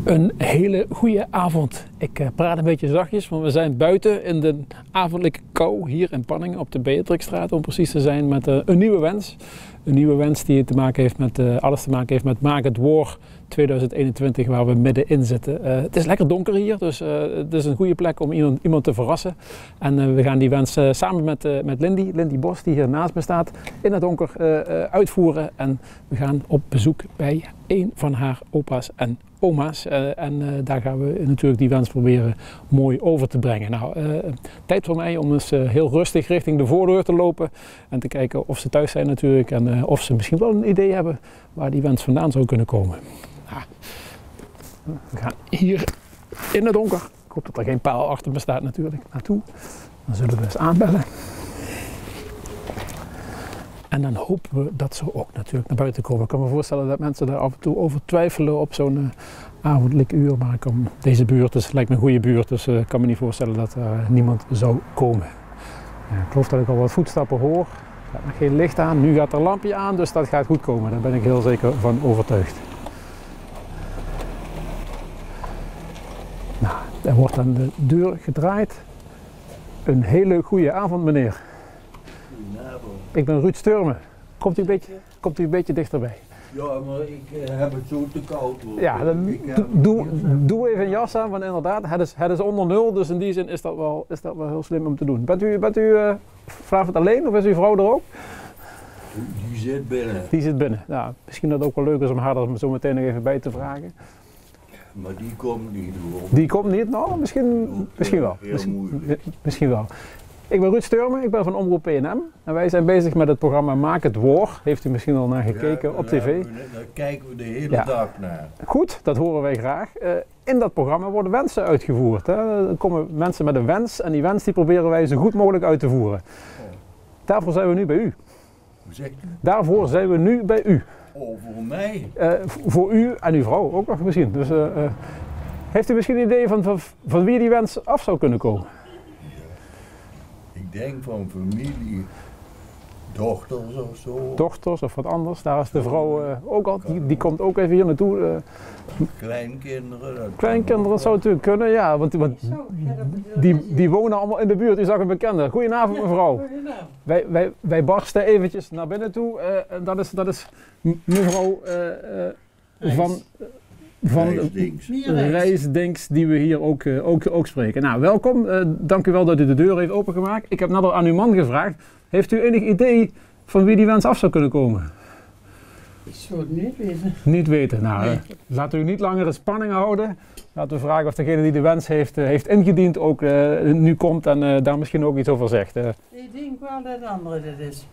Een hele goede avond. Ik praat een beetje zachtjes, want we zijn buiten in de avondelijke kou hier in Panningen op de Beatrixstraat om precies te zijn met een nieuwe wens. Een nieuwe wens die te maken heeft met, alles te maken heeft met Maak het Woord 2021 waar we middenin zitten. Het is lekker donker hier, dus het is een goede plek om iemand te verrassen. En we gaan die wens samen met Lindy Bos, die hier naast me staat, in het donker uitvoeren. En we gaan op bezoek bij een van haar opa's en oma's. En daar gaan we natuurlijk die wens proberen mooi over te brengen. Nou, tijd voor mij om eens heel rustig richting de voordeur te lopen en te kijken of ze thuis zijn natuurlijk en of ze misschien wel een idee hebben waar die wens vandaan zou kunnen komen. Nou, we gaan hier in het donker, ik hoop dat er geen paal achter me staat natuurlijk, naartoe. Dan zullen we eens aanbellen. En dan hopen we dat ze ook natuurlijk naar buiten komen. Ik kan me voorstellen dat mensen daar af en toe over twijfelen op zo'n avondelijk uur. Maar deze buurt lijkt me een goede buurt, dus ik kan me niet voorstellen dat er niemand zou komen. Ja, ik geloof dat ik al wat voetstappen hoor. Er gaat nog geen licht aan, nu gaat er een lampje aan, dus dat gaat goed komen. Daar ben ik heel zeker van overtuigd. Nou, er wordt aan de deur gedraaid. Een hele goede avond, meneer. Ik ben Ruud Sturmen. Komt u een beetje dichterbij? Ja, maar ik heb het zo te koud. Ja, dan doe even een jas aan, want inderdaad, het is onder nul, dus in die zin is dat wel heel slim om te doen. Bent u vanavond alleen of is uw vrouw er ook? Die zit binnen. Die zit binnen. Nou, misschien dat het ook wel leuk is om haar er zo meteen nog even bij te vragen. Maar die komt niet hoor. Die komt niet? Nou, misschien wel. Misschien wel. Ik ben Ruud Sturmen, ik ben van Omroep PNM en wij zijn bezig met het programma Maak het Woord. Heeft u misschien al naar gekeken op tv? Daar kijken we de hele dag naar. Goed, dat horen wij graag. In dat programma worden wensen uitgevoerd. Hè. Er komen mensen met een wens en die wens die proberen wij zo goed mogelijk uit te voeren. Daarvoor zijn we nu bij u. Hoe zegt u? Daarvoor zijn we nu bij u. Oh, voor mij? Voor u en uw vrouw ook nog misschien. Dus, heeft u misschien een idee van wie die wens af zou kunnen komen? Ik denk van familie, dochters of zo. Dochters of wat anders, daar is de vrouw ook al, die komt ook even hier naartoe. Kleinkinderen. Kleinkinderen zou natuurlijk kunnen, ja, want die wonen allemaal in de buurt, u zag een bekende. Goedenavond mevrouw. Goedenavond. Wij barsten eventjes naar binnen toe, dat is mevrouw van Reisdinks die we hier ook spreken. Nou, welkom. Dank u wel dat u de deur heeft opengemaakt. Ik heb net al aan uw man gevraagd. Heeft u enig idee van wie die wens af zou kunnen komen? Ik zou het niet weten. Niet weten. Nou, nee. Laten we u niet langer in spanning houden. Laten we vragen of degene die de wens heeft ingediend ook nu komt en daar misschien ook iets over zegt. Ik denk wel dat het andere dit is.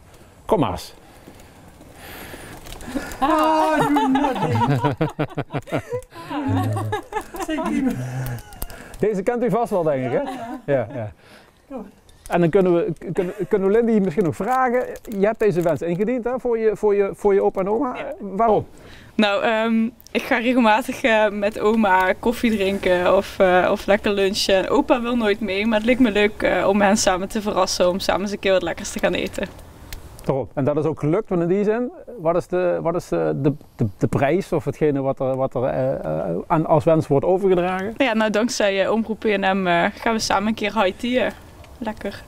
Kom maar eens. Deze kent u vast wel, denk ik, hè? Ja. En dan kunnen we Lindy misschien nog vragen. Je hebt deze wens ingediend, hè, voor je opa en oma. Ja. Waarom? Nou, ik ga regelmatig met oma koffie drinken of lekker lunchen. Opa wil nooit mee, maar het leek me leuk om hen samen te verrassen, om samen eens een keer wat lekkers te gaan eten. Top. En dat is ook gelukt, want in die zin, wat is de prijs of hetgene wat er als wens wordt overgedragen? Ja, nou dankzij Omroep PNM gaan we samen een keer high tea. Lekker.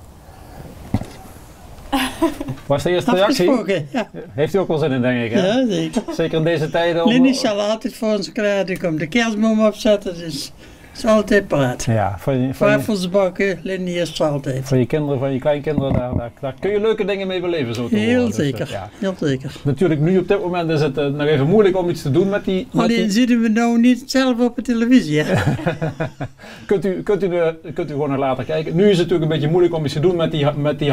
Was de eerste reactie? Ja. Heeft u ook wel zin in, denk ik, hè? Ja, zeker. Zeker in deze tijden. Lindy zal altijd voor ons klaar. Die komt de kerstboom opzetten, dus is altijd paraat. Ja, Wafels bakken, Lindy is het altijd. Voor je kinderen, voor je kleinkinderen, daar kun je leuke dingen mee beleven, zo te heel horen. Zeker, dus, ja. heel zeker. Natuurlijk, nu op dit moment is het nog even moeilijk om iets te doen met die... Alleen zitten we nou niet zelf op de televisie, hè? kunt u gewoon naar later kijken. Nu is het natuurlijk een beetje moeilijk om iets te doen met die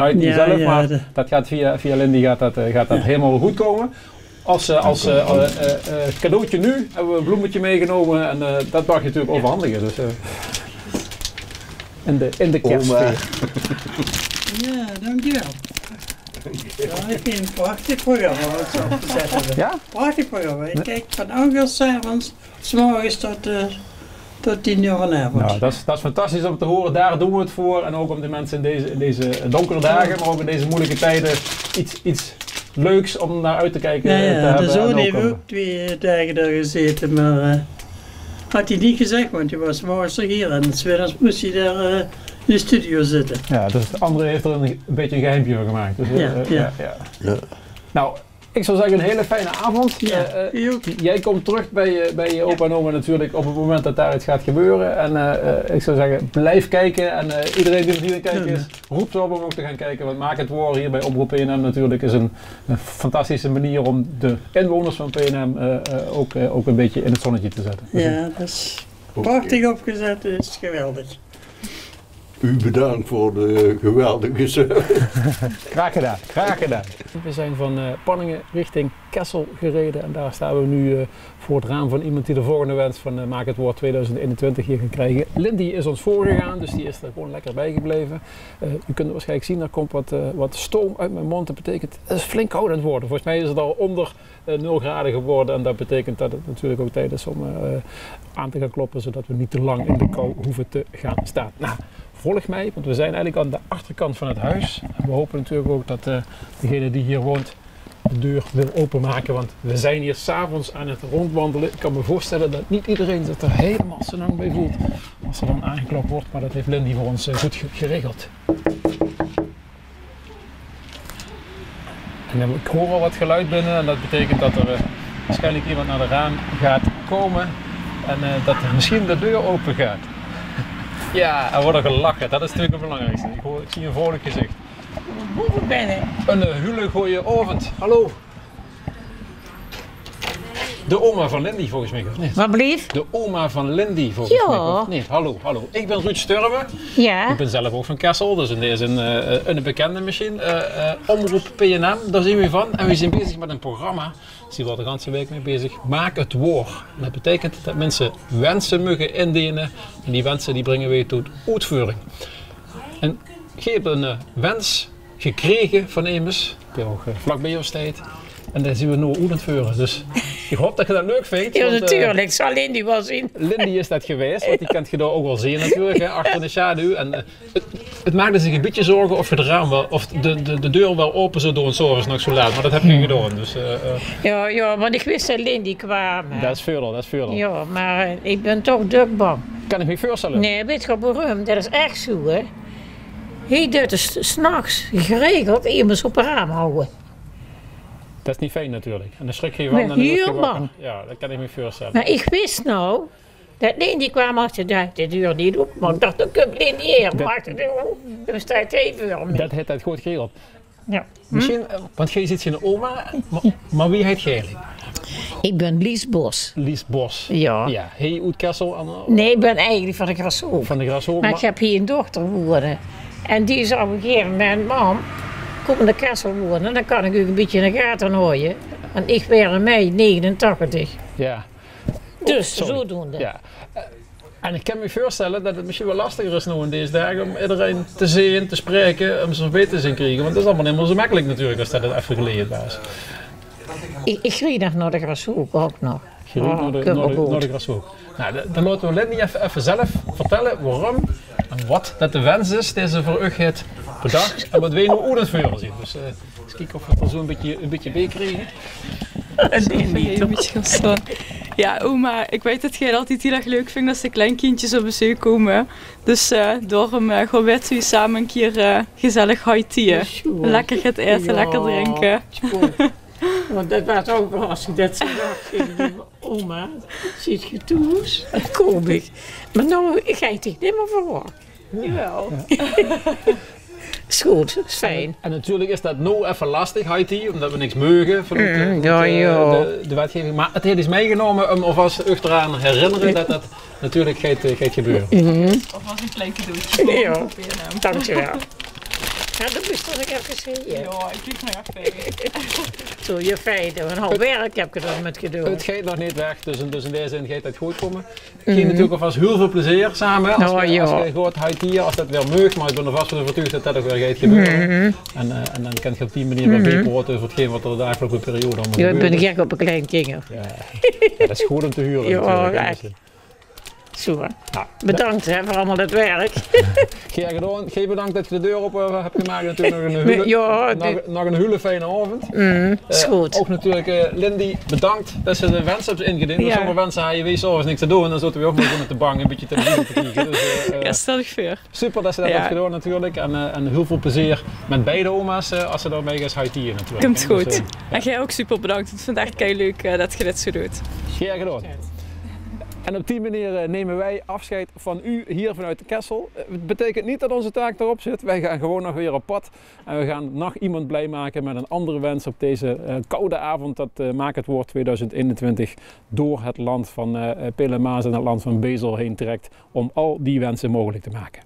high tea zelf, ja, maar dat gaat via Lindy gaat dat helemaal goed komen. Als cadeautje nu hebben we een bloemetje meegenomen en dat mag je natuurlijk overhandigen. Dus, in de kerstsfeer. Ja, dankjewel. Ja, ik vind een prachtig programma wat ze opgezet hebben. Ja? Prachtig programma. Ik kijk van 8 uur 's avonds, 's morgens tot 10 uur vanavond. Nou, dat is fantastisch om te horen. Daar doen we het voor. En ook om de mensen in deze donkere dagen, maar ook in deze moeilijke tijden iets leuks om naar uit te kijken. Ja, de zoon heeft ook 2 dagen daar gezeten, maar Had hij niet gezegd, want hij was morgen hier en 's middags moest hij daar in de studio zitten. Ja, dus André heeft er een beetje een geheimpje van gemaakt. Dus, Ja. Nou, ik zou zeggen een hele fijne avond. Ja, Jij komt terug bij je opa en oma natuurlijk op het moment dat daar iets gaat gebeuren. En ik zou zeggen, blijf kijken. En iedereen die hier aan kijken is, roep ze op om ook te gaan kijken. Want Maak het Woord hier bij Omroep PNM natuurlijk is een fantastische manier om de inwoners van PNM ook een beetje in het zonnetje te zetten. Ja, dat is prachtig opgezet, dat is geweldig. U bedankt voor de geweldige service. Graag gedaan, graag gedaan. We zijn van Panningen richting Kessel gereden en daar staan we nu voor het raam van iemand die de volgende wens van Maak het Woord 2021 hier gaat krijgen. Lindy is ons voorgegaan, dus die is er gewoon lekker bij gebleven. U kunt waarschijnlijk zien, er komt wat stoom uit mijn mond. Dat betekent, het is flink koud aan het worden. Volgens mij is het al onder 0 graden geworden en dat betekent dat het natuurlijk ook tijd is om aan te gaan kloppen, zodat we niet te lang in de kou hoeven te gaan staan. Nou, volg mij, want we zijn eigenlijk aan de achterkant van het huis. En we hopen natuurlijk ook dat degene die hier woont de deur wil openmaken, want we zijn hier s'avonds aan het rondwandelen. Ik kan me voorstellen dat niet iedereen zich er helemaal zo lang bij voelt als er dan aangeklopt wordt, maar dat heeft Lindy voor ons goed geregeld. En ik hoor al wat geluid binnen en dat betekent dat er waarschijnlijk iemand naar de raam gaat komen en dat er misschien de deur open gaat. Ja, er wordt er gelachen, dat is natuurlijk het belangrijkste. Ik zie een vrolijk gezicht. Boven binnen. Een hele goeie avond. Hallo. De oma van Lindy volgens mij, of niet? Wat blief? De oma van Lindy volgens mij, of niet? Hallo, hallo. Ik ben Ruud Sturmen. Ja. Ik ben zelf ook van Kessel, dus in deze een bekende misschien. Omroep PNM, daar zien we van. En we zijn bezig met een programma. Daar zijn we al de hele week mee bezig. Maak het woord. En dat betekent dat mensen wensen mogen indienen. En die wensen die brengen we tot uitvoering. En je hebt een wens gekregen van immers. Ik ben ook vlak bij jouw tijd. En daar zien we nu hoe aan het vuren. Dus ik hoop dat je dat leuk vindt. Ja, want, natuurlijk. Ik zal Lindy wel zien. Lindy is dat geweest, want die kent je daar ook wel zien natuurlijk, hè, achter de schaduw. En het maakte zich een beetje zorgen of je de raam wel, of de deur wel open zou doen, s'avonds nog zo laat. Maar dat heb je gedaan. Dus, Ja, want ik wist dat Lindy kwam. dat is veel, dat is veel. Ja, maar ik ben toch bang. Kan ik me voorstellen? Nee, weet je wat beruimd? Dat is echt zo, hè. Hij doet het 's nachts geregeld iemand op het raam houden. Dat is niet fijn natuurlijk. En dan schrik je je van. Ben en dan word je heel wakker. bang. Ja, dat kan ik me voorstellen. Maar ik wist nou dat Lindy kwam achter de deur niet op. Maar ik dacht, dan komt Lindy hier. Maar achter de deur, dan staat hij even voor me. Dat heeft het goed geregeld. Ja. Misschien, want jij ziet geen oma, maar wie heet jij eigenlijk? Ik ben Lies Bos. Lies Bos. Ja. Ja, hey, uit Kessel. Nee, ik ben eigenlijk van de Grashoop. Van de Grashoop. Maar ik heb hier een dochter wonen. En die is op een gegeven moment, mam, kom naar Kessel wonen. En dan kan ik u een beetje in de gaten houden. Want ik ben in mei 89. Ja. Dus, Sorry. zodoende. Ja. En ik kan me voorstellen dat het misschien wel lastiger is nu in deze dagen om iedereen te zien, te spreken, om ze beter te zien krijgen. Want dat is allemaal niet meer zo makkelijk natuurlijk als dat het even geleden was. Ik rijd nog naar de Grashoop ook nog. Je roept naar de Grashoop. Nou, dan laten we Lindy even zelf vertellen waarom en wat dat de wens is die ze voor u heeft bedacht en wat wij nu ook aan het vuren zien. Dus eens kijken of we het er zo een beetje bij krijgen. Een beetje gaan staan. Ja, oma, ik weet dat jij het altijd heel erg leuk vindt als de kleinkindjes op bezoek komen. Dus daarom gaan wij twee samen een keer gezellig high-tea. Lekker gaat eten, Ja. lekker drinken. Want dat was ook wel als ik dat zei. Oma, zit je thuis? Kom ik. Maar nou ga je het niet meer voor. Jawel. Is goed, is fijn. En natuurlijk is dat nu even lastig, IT, omdat we niks mogen van de wetgeving. Maar het heeft is meegenomen om alvast achteraan herinneren dat dat natuurlijk gaat gebeuren. Of als een klein cadeautje. Ja, dankjewel. Ja, dat moest ik even zeggen. Ja, ik kijk maar even. Zo, je feiten. Een half werk heb ik er met gedaan. Het gaat nog niet weg, dus in deze zin gaat het goed komen. Ik geef natuurlijk alvast heel veel plezier samen. Als je gaat IT, als dat weer mag, maar ik ben er vast van overtuigd dat dat ook weer gaat gebeuren. En dan kan je op die manier weer bijpraten over hetgeen wat er de afgelopen periode allemaal gebeurt. Ja, ik ben gek op een klein kinger. Ja, dat is goed om te huren. Ja, natuurlijk. echt. Zo. Nou, Bedankt hè, voor allemaal het werk. Geer gedaan. Geen bedankt dat je de deur open hebt gemaakt. Natuurlijk nog een hele, Ja, nog een hele fijne avond. is goed. Ook natuurlijk Lindy, bedankt dat ze de wensen hebben ingediend. Ja. Sommige wensen hadden je weet s'avonds niks te doen. Dan zitten we ook nog op de bank een beetje televisie te kijken. Dus, Ja, stel je voor. super dat ze dat Ja. heeft gedaan natuurlijk. En heel veel plezier met beide oma's als ze daarmee gaan huitien natuurlijk. Komt hè. goed. Dus, En jij ook super bedankt. Ik vind het echt kei leuk dat je dit zo doet. Geer gedaan. En op die manier nemen wij afscheid van u hier vanuit de Kessel. Het betekent niet dat onze taak erop zit. Wij gaan gewoon nog weer op pad. En we gaan nog iemand blij maken met een andere wens op deze koude avond. Dat Maak het Woord 2021 door het land van Pille Maas en het land van Bezel heen trekt. Om al die wensen mogelijk te maken.